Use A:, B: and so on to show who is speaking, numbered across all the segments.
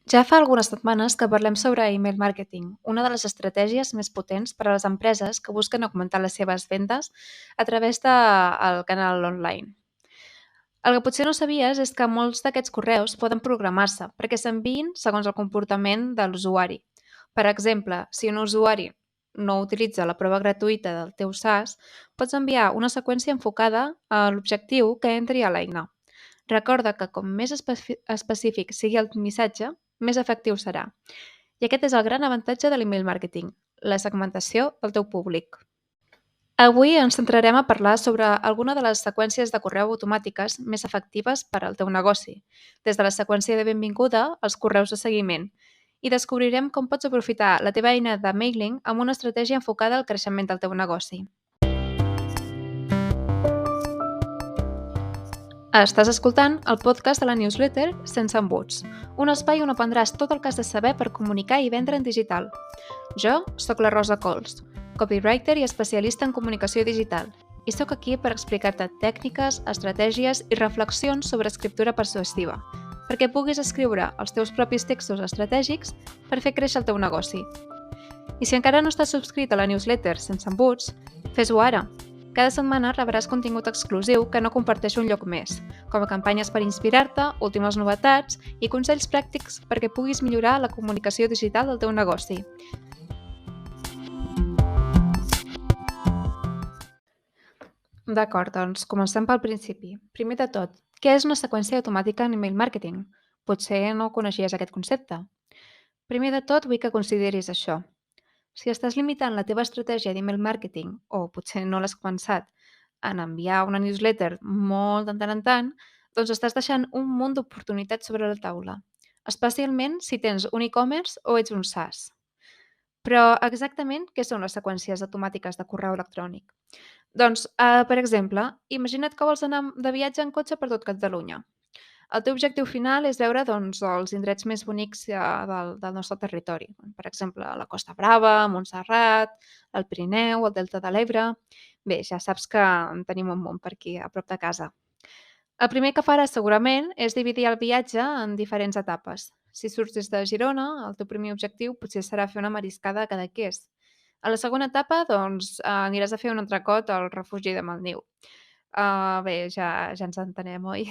A: Ja fa algunes setmanes que parlem sobre email marketing, una de les estratègies més potents per a les empreses que busquen augmentar les seves vendes a través del canal online. El que potser no sabies és que molts d'aquests correus poden programar-se perquè s'enviïn segons el comportament de l'usuari. Per exemple, si un usuari no utilitza la prova gratuïta del teu SaaS, pots enviar una seqüència enfocada a l'objectiu que entri a l'eina. Recorda que com més específic sigui el missatge, més efectiu serà. I aquest és el gran avantatge de l'email marketing, la segmentació del teu públic. Avui ens centrarem a parlar sobre alguna de les seqüències de correu automàtiques més efectives per al teu negoci, des de la seqüència de benvinguda als correus de seguiment, i descobrirem com pots aprofitar la teva eina de mailing amb una estratègia enfocada al creixement del teu negoci. Estàs escoltant el podcast de la newsletter Sense embuts, un espai on aprendràs tot el que has de saber per comunicar i vendre en digital. Jo sóc la Rosa Cols, copywriter i especialista en comunicació digital, i sóc aquí per explicar-te tècniques, estratègies i reflexions sobre escriptura persuasiva, perquè puguis escriure els teus propis textos estratègics per fer créixer el teu negoci. I si encara no estàs subscrit a la newsletter Sense embuts, fes-ho ara. Cada setmana rebràs contingut exclusiu que no comparteixo enlloc més, com a campanyes per inspirar-te, últimes novetats i consells pràctics perquè puguis millorar la comunicació digital del teu negoci. D'acord, doncs comencem pel principi. Primer de tot, què és una seqüència automàtica en email marketing? Potser no coneixies aquest concepte. Primer de tot, vull que consideris això. Si estàs limitant la teva estratègia d'email marketing, o potser no l'has començat, en enviar una newsletter molt de tant en tant, doncs estàs deixant un munt d'oportunitats sobre la taula, especialment si tens un e-commerce o ets un SaaS. Però exactament què són les seqüències automàtiques de correu electrònic? Doncs, per exemple, imagina't que vols anar de viatge en cotxe per tot Catalunya. El teu objectiu final és veure doncs, els indrets més bonics del nostre territori. Per exemple, la Costa Brava, Montserrat, el Pirineu, el Delta de l'Ebre. Bé, ja saps que en tenim un munt per aquí, a prop de casa. El primer que faràs segurament és dividir el viatge en diferents etapes. Si surts des de Girona, el teu primer objectiu potser serà fer una mariscada a Cadaqués. A la segona etapa, doncs, aniràs a fer un entrecot al refugi de Malniu. Bé, ja ens entenem, oi?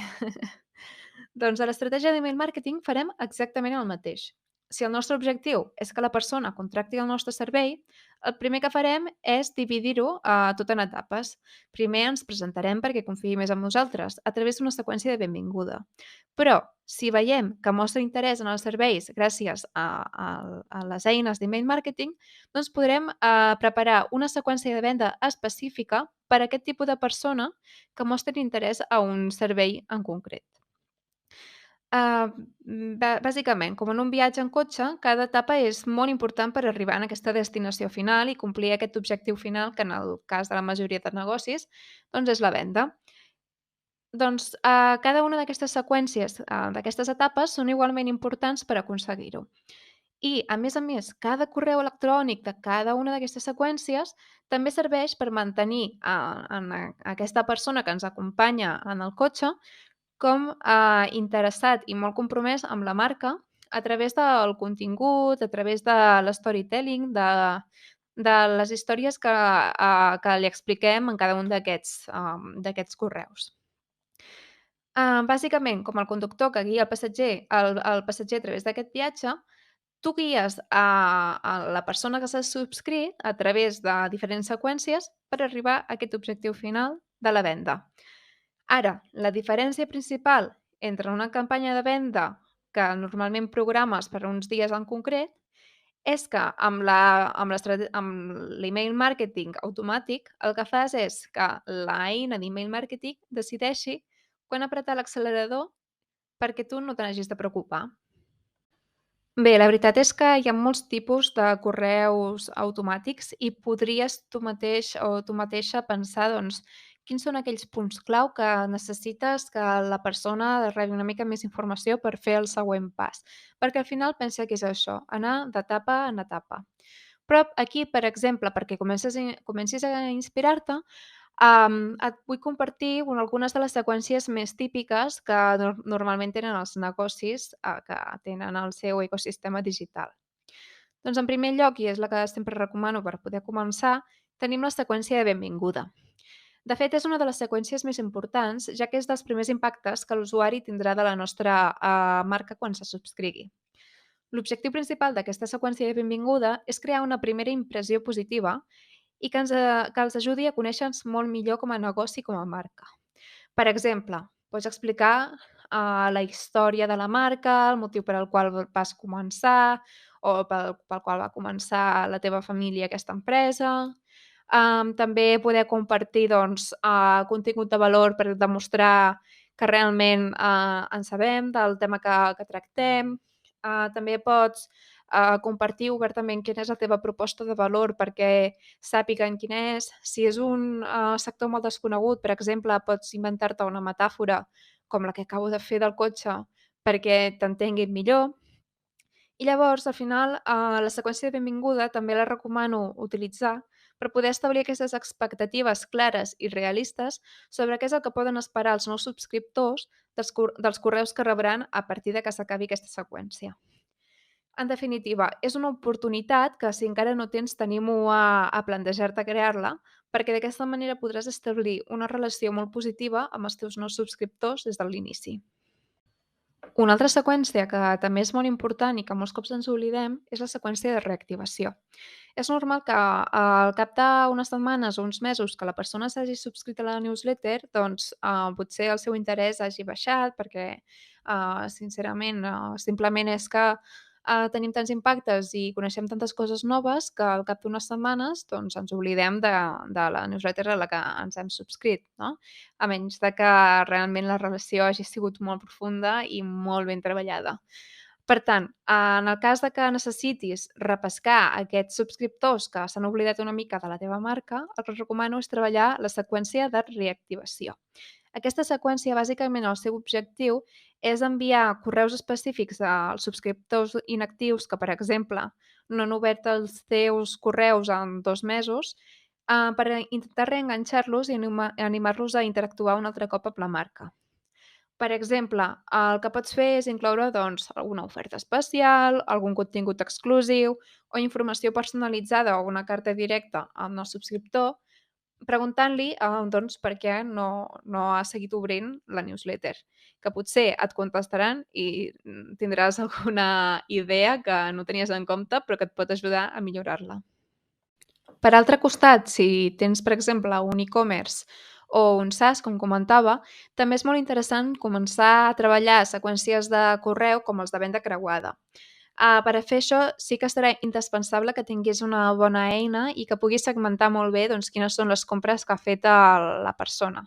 A: Doncs a l'estratègia d'email marketing farem exactament el mateix. Si el nostre objectiu és que la persona contracti el nostre servei, el primer que farem és dividir-ho tot en etapes. Primer ens presentarem perquè confiï més en nosaltres a través d'una seqüència de benvinguda. Però, si veiem que mostra interès en els serveis gràcies a les eines d'email marketing, doncs podrem preparar una seqüència de venda específica per a aquest tipus de persona que mostri interès a un servei en concret. Bàsicament, com en un viatge en cotxe, cada etapa és molt important per arribar a aquesta destinació final i complir aquest objectiu final, que en el cas de la majoria de negocis, doncs és la venda. Doncs, cada una d'aquestes seqüències, d'aquestes etapes són igualment importants per aconseguir-ho. I, a més, cada correu electrònic de cada una d'aquestes seqüències també serveix per mantenir aquesta persona que ens acompanya en el cotxe com interessat i molt compromès amb la marca a través del contingut, a través de l'storytelling, de les històries que li expliquem en cada un d'aquests correus. Bàsicament, com el conductor que guia el passatger a través d'aquest viatge, tu guies a la persona que s'ha subscrit a través de diferents seqüències per arribar a aquest objectiu final de la venda. Ara, la diferència principal entre una campanya de venda que normalment programes per uns dies en concret és que amb l'email marketing automàtic el que fas és que l'eina d'email marketing decideixi quan apretar l'accelerador perquè tu no te n'hagis de preocupar. Bé, la veritat és que hi ha molts tipus de correus automàtics i podries tu mateix o tu mateixa pensar, doncs, quins són aquells punts clau que necessites que la persona rebi una mica més informació per fer el següent pas. Perquè al final pensa que és això, anar d'etapa en etapa. Però aquí, per exemple, perquè comencis a inspirar-te, Et vull compartir algunes de les seqüències més típiques que normalment tenen els negocis que tenen el seu ecosistema digital. Doncs en primer lloc, i és la que sempre recomano per poder començar, tenim la seqüència de benvinguda. De fet, és una de les seqüències més importants, ja que és dels primers impactes que l'usuari tindrà de la nostra marca quan se subscrigui. L'objectiu principal d'aquesta seqüència de benvinguda és crear una primera impressió positiva i que els ajudi a conèixer-nos molt millor com a negoci i com a marca. Per exemple, pots explicar la història de la marca, el motiu per al qual vas començar o pel qual va començar la teva família aquesta empresa. També poder compartir doncs, contingut de valor per demostrar que realment en sabem del tema que tractem. També pots compartir obertament quina és la teva proposta de valor perquè sàpiguen quin és. Si és un sector molt desconegut, per exemple, pots inventar-te una metàfora com la que acabo de fer del cotxe perquè t'entenguin millor. I llavors, al final, la seqüència de benvinguda també la recomano utilitzar per poder establir aquestes expectatives clares i realistes sobre què és el que poden esperar els nous subscriptors dels correus que rebran a partir de que s'acabi aquesta seqüència. En definitiva, és una oportunitat que, si encara no tens, t'animo a plantejar-te crear-la, perquè d'aquesta manera podràs establir una relació molt positiva amb els teus nous subscriptors des de l'inici. Una altra seqüència que també és molt important i que molts cops ens oblidem és la seqüència de reactivació. És normal que al cap d'unes setmanes o uns mesos que la persona s'hagi subscrit a la newsletter, doncs potser el seu interès hagi baixat perquè, sincerament, simplement és que tenim tants impactes i coneixem tantes coses noves que al cap d'unes setmanes doncs, ens oblidem de la newsletter a la que ens hem subscrit, no? A menys de que realment la relació hagi sigut molt profunda i molt ben treballada. Per tant, en el cas de que necessitis repescar aquests subscriptors que s'han oblidat una mica de la teva marca, el que et recomano és treballar la seqüència de reactivació. Aquesta seqüència, bàsicament, el seu objectiu és enviar correus específics als subscriptors inactius que, per exemple, no han obert els teus correus en 2 mesos, per intentar reenganxar-los i animar-los a interactuar un altre cop amb la marca. Per exemple, el que pots fer és incloure doncs, alguna oferta especial, algun contingut exclusiu o informació personalitzada o una carta directa al nou subscriptor, preguntant-li doncs, per què no ha seguit obrint la newsletter, que potser et contestaran i tindràs alguna idea que no tenies en compte però que et pot ajudar a millorar-la. Per altre costat, si tens, per exemple, un e-commerce o un SaaS, com comentava, també és molt interessant començar a treballar seqüències de correu com els de venda creuada. Per a fer això sí que serà indispensable que tinguis una bona eina i que puguis segmentar molt bé doncs, quines són les compres que ha fet la persona.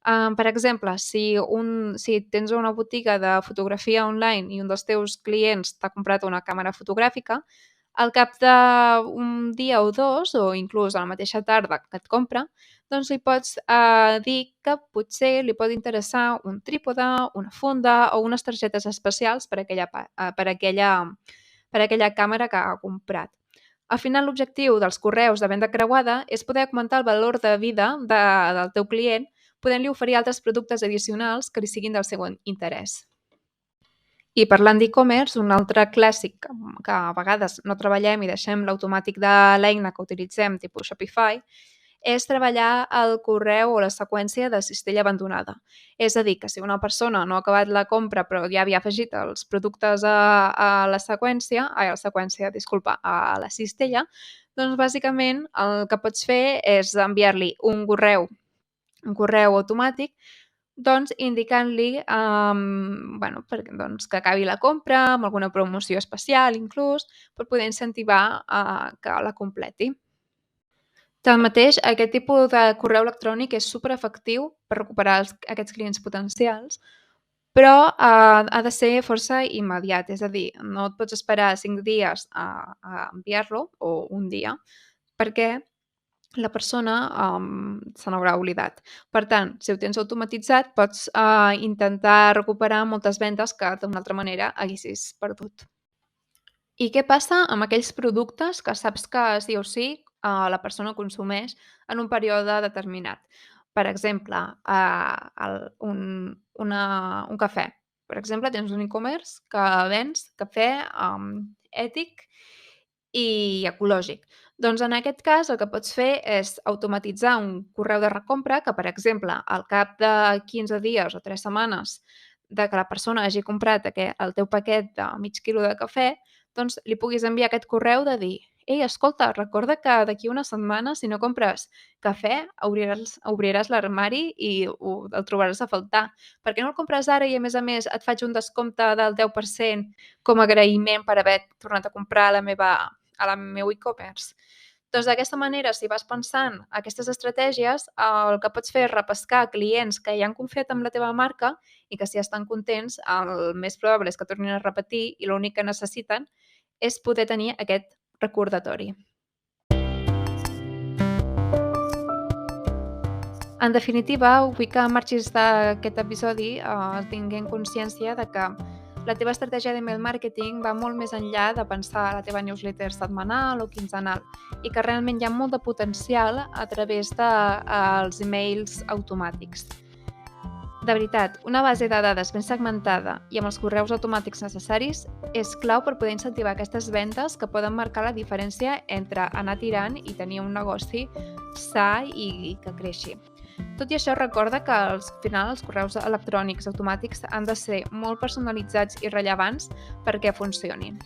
A: Per exemple, si tens una botiga de fotografia online i un dels teus clients t'ha comprat una càmera fotogràfica, al cap d'un dia o 2, o inclús a la mateixa tarda que et compra, doncs li pots dir que potser li pot interessar un trípode, una funda o unes targetes especials per aquella càmera que ha comprat. Al final, l'objectiu dels correus de venda creuada és poder augmentar el valor de vida del teu client, podent-li oferir altres productes addicionals que li siguin del seu interès. I parlant d'e-commerce, un altre clàssic que a vegades no treballem i deixem l'automàtic de l'eina que utilitzem, tipus Shopify, és treballar el correu o la seqüència de cistella abandonada. És a dir, que si una persona no ha acabat la compra però ja havia afegit els productes a la seqüència, disculpa, a la cistella, doncs bàsicament el que pots fer és enviar-li un correu automàtic doncs indicant-li doncs, que acabi la compra, amb alguna promoció especial inclús, per poder incentivar que la completi. Tanmateix, aquest tipus de correu electrònic és superefectiu per recuperar aquests clients potencials, però ha de ser força immediat, és a dir, no et pots esperar 5 dies a enviar-lo o un dia, perquè la persona se n'haurà oblidat. Per tant, si ho tens automatitzat, pots intentar recuperar moltes vendes que d'una altra manera haguessis perdut. I què passa amb aquells productes que saps que sí o sí la persona consumeix en un període determinat. Per exemple, un cafè. Per exemple, tens un e-commerce que vens cafè ètic i ecològic. Doncs en aquest cas el que pots fer és automatitzar un correu de recompra que, per exemple, al cap de 15 dies o 3 setmanes de que la persona hagi comprat el teu paquet de mig quilo de cafè, doncs li puguis enviar aquest correu de dir: «Ei, escolta, recorda que d'aquí una setmana, si no compres cafè, obriràs l'armari i el trobaràs a faltar. Per què no el compres ara i, a més, et faig un descompte del 10% com a agraïment per haver tornat a comprar a la meu e-commerce?» Doncs d'aquesta manera, si vas pensant aquestes estratègies, el que pots fer és repescar clients que ja han confiat en la teva marca i que si estan contents, el més probable és que tornin a repetir i l'únic que necessiten és poder tenir aquest recordatori. En definitiva, vull que marxis d'aquest episodi tinguent consciència de que la teva estratègia d'email marketing va molt més enllà de pensar la teva newsletter setmanal o quinzenal i que realment hi ha molt de potencial a través dels emails automàtics. De veritat, una base de dades ben segmentada i amb els correus automàtics necessaris és clau per poder incentivar aquestes vendes que poden marcar la diferència entre anar tirant i tenir un negoci sa i que creixi. Tot i això, recorda que al final els correus electrònics automàtics han de ser molt personalitzats i rellevants perquè funcionin.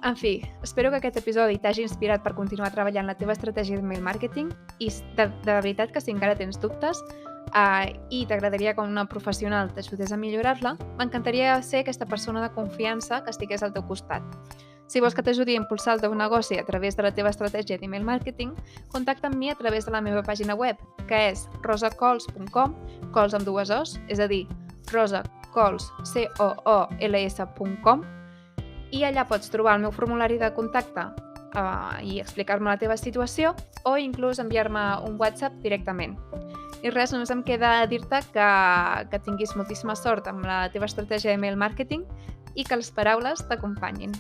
A: En fi, espero que aquest episodi t'hagi inspirat per continuar treballant la teva estratègia d'email marketing i de veritat que si encara tens dubtes i t'agradaria que una professional t'ajudés a millorar-la, m'encantaria ser aquesta persona de confiança que estigués al teu costat. Si vols que t'ajudi a impulsar el teu negoci a través de la teva estratègia d'email marketing, contacta amb mi a través de la meva pàgina web, que és rosacols.com, cols amb dues os, és a dir, rosacols, COOLS.com, i allà pots trobar el meu formulari de contacte i explicar-me la teva situació o inclús enviar-me un WhatsApp directament. I res, només em queda dir-te que tinguis moltíssima sort amb la teva estratègia d'email marketing i que les paraules t'acompanyin.